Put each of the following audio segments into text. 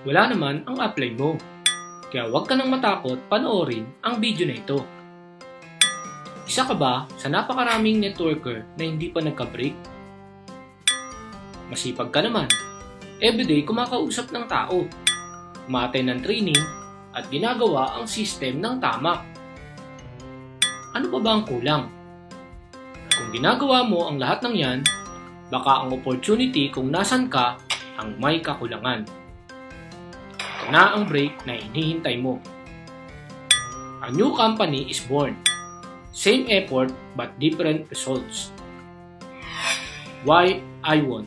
wala naman ang apply mo. Kaya huwag ka nang matakot panoorin ang video na ito. Isa ka ba sa napakaraming networker na hindi pa nagka-break? Masipag ka naman. Everyday kumakausap ng tao, umaattend ng training, at ginagawa ang system ng tama. Ano pa ba ang kulang? Kung ginagawa mo ang lahat ng yan, baka ang opportunity kung nasan ka ang may kakulangan. Ito na ang break na hinihintay mo. A new company is born. Same effort but different results. Why iWon?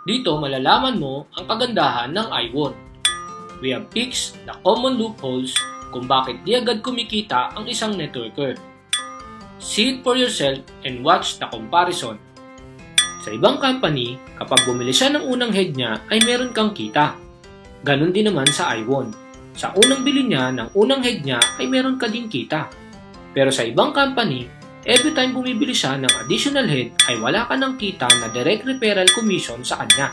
Dito malalaman mo ang kagandahan ng iWon. We have fixed the common loopholes kung bakit di agad kumikita ang isang networker. See it for yourself and watch the comparison. Sa ibang company, kapag bumili siya ng unang head niya ay meron kang kita. Ganon din naman sa iWon. Sa unang bili niya ng unang head niya ay meron ka din kita. Pero sa ibang company, every time bumibili siya ng additional head ay wala ka ng kita na direct referral commission sa kanya.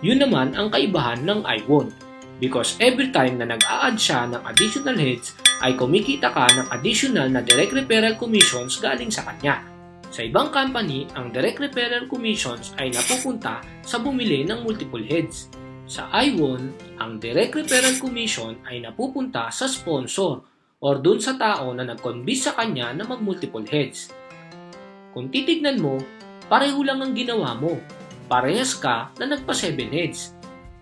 Yun naman ang kaibahan ng iWon. Because every time na nag-a-add siya ng additional heads ay kumikita ka ng additional na direct referral commissions galing sa kanya. Sa ibang company, ang direct referral commissions ay napupunta sa bumili ng multiple heads. Sa iWon, ang direct referral commission ay napupunta sa sponsor or dun sa tao na nag-convince sa kanya na mag-multiple heads. Kung titignan mo, pareho lang ang ginawa mo. Parehas ka na nagpa 7 heads.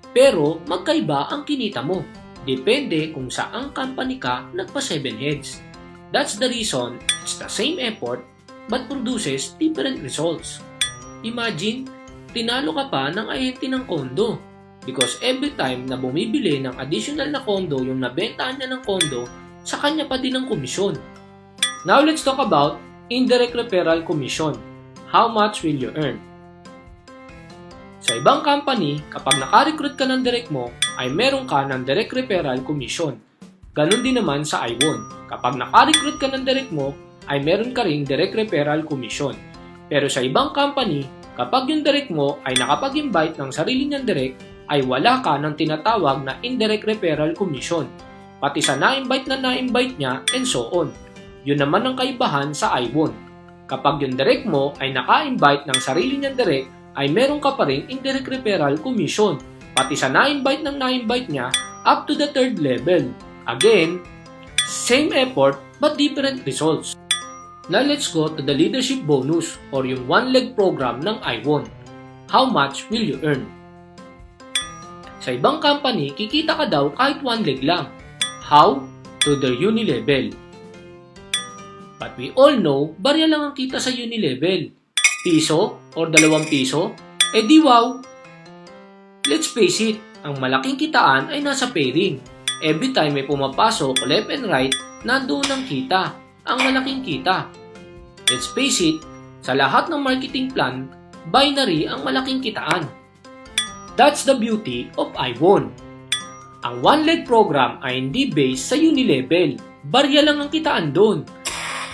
Pero magkaiba ang kinita mo. Depende kung saang company ka nagpa 7 heads. That's the reason it's the same effort but produces different results. Imagine, tinalo ka pa ng ahente ng kondo because every time na bumibili ng additional na kondo yung nabentahan niya ng kondo, sa kanya pa din ang komisyon. Now let's talk about indirect referral commission. How much will you earn? Sa ibang company, kapag naka-recruit ka ng direct mo, ay meron ka ng direct referral commission. Ganon din naman sa iWon. Kapag naka-recruit ka ng direct mo, ay meron ka ring direct referral commission. Pero sa ibang company, kapag yung direct mo ay nakapag-invite ng sarili niyang direct, ay wala ka ng tinatawag na indirect referral commission. Pati sa na-invite niya, and so on. Yun naman ang kaibahan sa iWon. Kapag yung direct mo ay naka-invite ng sarili niyang direct, ay meron ka pa rin indirect referral commission. Pati sa na-invite niya, up to the 3rd level. Again, same effort but different results. Now let's go to the leadership bonus or yung one-leg program ng iWon. How much will you earn? Sa ibang company, kikita ka daw kahit one leg lang. How? To the uni level. But we all know, barya lang ang kita sa uni level. Piso or 2 piso? Eh di wow! Let's face it, ang malaking kitaan ay nasa pairing. Every time may pumapasok left and right, nandoon ang kita, ang malaking kita. Let's face it, sa lahat ng marketing plan, binary ang malaking kitaan. That's the beauty of iWon. Ang one-leg program ay hindi based sa uni level. Barya lang ang kitaan doon.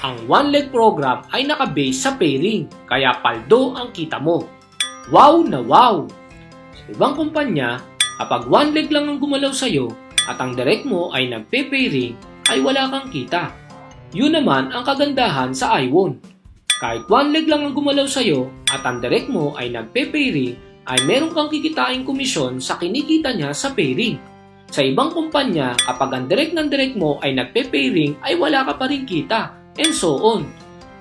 Ang one-leg program ay naka-base sa pairing, kaya paldo ang kita mo. Wow na wow! Sa ibang kumpanya, kapag one leg lang ang gumalaw sa'yo at ang direct mo ay nagpe-pairing, ay wala kang kita. Yun naman ang kagandahan sa iWon. Kahit one leg lang ang gumalaw sa'yo at ang direct mo ay nagpe-pairing, ay meron kang kikitain komisyon sa kinikita niya sa pairing. Sa ibang kumpanya, kapag ang direct ng direct mo ay nagpe-pairing, ay wala ka pa rin kita. And so on.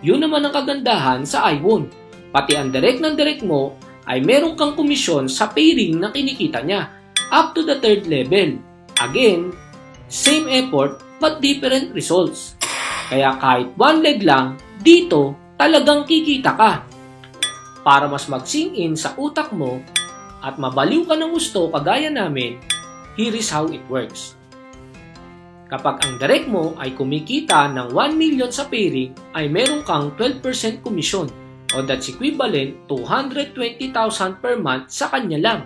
Yun naman ang kagandahan sa iWon. Pati ang direct ng direct mo ay meron kang komisyon sa pairing na kinikita niya up to the 3rd level. Again, same effort but different results. Kaya kahit one leg lang, dito talagang kikita ka. Para mas mag-sink in sa utak mo at mabaliw ka ng gusto kagaya namin, here is how it works. Kapag ang direct mo ay kumikita ng 1 million sa pairing, ay meron kang 12% commission o that's equivalent to 120,000 per month sa kanya lang.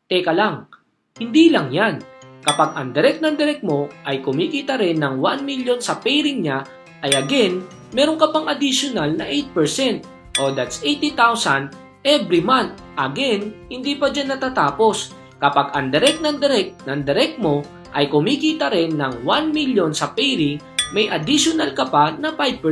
Teka lang, hindi lang yan. Kapag ang direct ng direct mo ay kumikita rin ng 1 million sa pairing niya, ay again, meron ka pang additional na 8% o that's 80,000 every month. Again, hindi pa dyan natatapos. Kapag ang direct mo ay kumikita rin ng 1 million sa pairing, may additional ka pa na 5%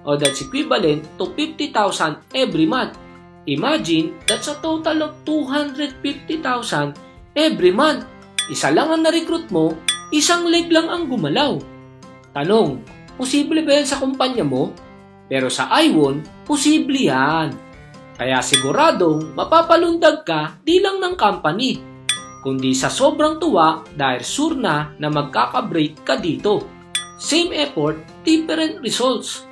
o that's equivalent to 50,000 every month. Imagine, that's a total of 250,000 every month. Isa lang ang na-recruit mo, isang leg lang ang gumalaw. Tanong, posible ba yan sa kumpanya mo? Pero sa iWon, posible yan. Kaya siguradong mapapalundag ka di lang ng company, kundi sa sobrang tuwa dahil sure na magkaka-break ka dito. Same effort, different results.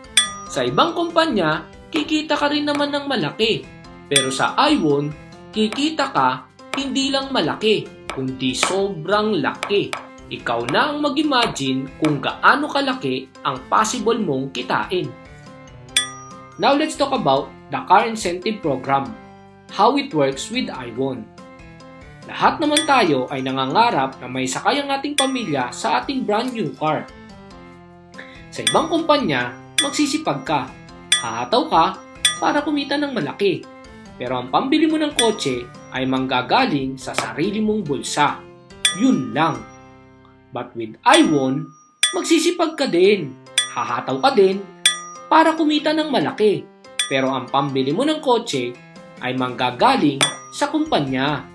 Sa ibang kumpanya, kikita ka rin naman ng malaki. Pero sa iWon, kikita ka hindi lang malaki, kundi sobrang laki. Ikaw na ang mag-imagine kung gaano kalaki ang possible mong kitain. Now let's talk about the car incentive program. How it works with iWon. Lahat naman tayo ay nangangarap na may sakay ang ating pamilya sa ating brand new car. Sa ibang kumpanya, magsisipag ka, hahataw ka para kumita ng malaki. Pero ang pambili mo ng kotse ay manggagaling sa sarili mong bulsa. Yun lang. But with iWon, magsisipag ka din, hahataw ka din para kumita ng malaki. Pero ang pambili mo ng kotse ay manggagaling sa kumpanya.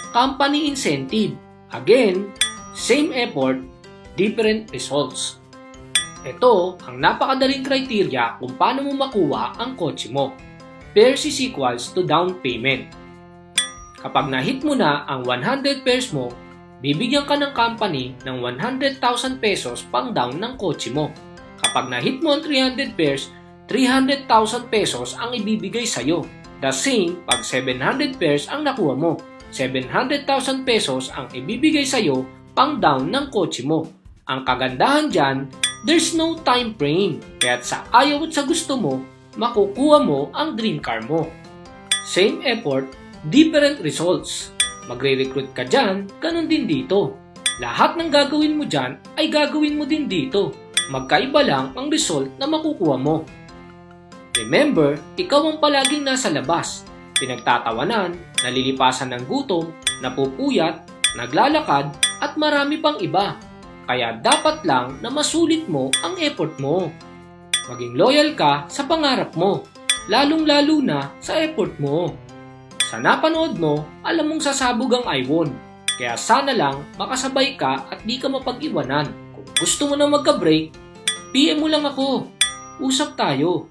Company incentive. Again, same effort, different results. Ito ang napakadaling criteria kung paano mo makuha ang kotse mo. Pairs is equals to down payment. Kapag na-hit mo na ang 100 pairs mo, bibigyan ka ng company ng 100,000 pesos pang down ng kotse mo. Kapag na-hit mo ang 300 pairs, 300,000 pesos ang ibibigay sa'yo. The same pag 700 pairs ang nakuha mo. 700,000 pesos ang ibibigay sa'yo pang down ng kotse mo. Ang kagandahan dyan, there's no time frame. Kaya't sa ayaw at sa gusto mo, makukuha mo ang dream car mo. Same effort, different results. Magre-recruit ka dyan, ganun din dito. Lahat ng gagawin mo dyan ay gagawin mo din dito. Magkaiba lang ang result na makukuha mo. Remember, ikaw ang palaging nasa labas. Pinagtatawanan, nalilipasan ng gutom, napupuyat, naglalakad, at marami pang iba. Kaya dapat lang na masulit mo ang effort mo. Maging loyal ka sa pangarap mo, lalong-lalo na sa effort mo. Sa napanood mo, alam mong sasabog ang iWon. Kaya sana lang makasabay ka at di ka mapag-iwanan. Kung gusto mo na magka-break, PM mo lang ako. Usap tayo.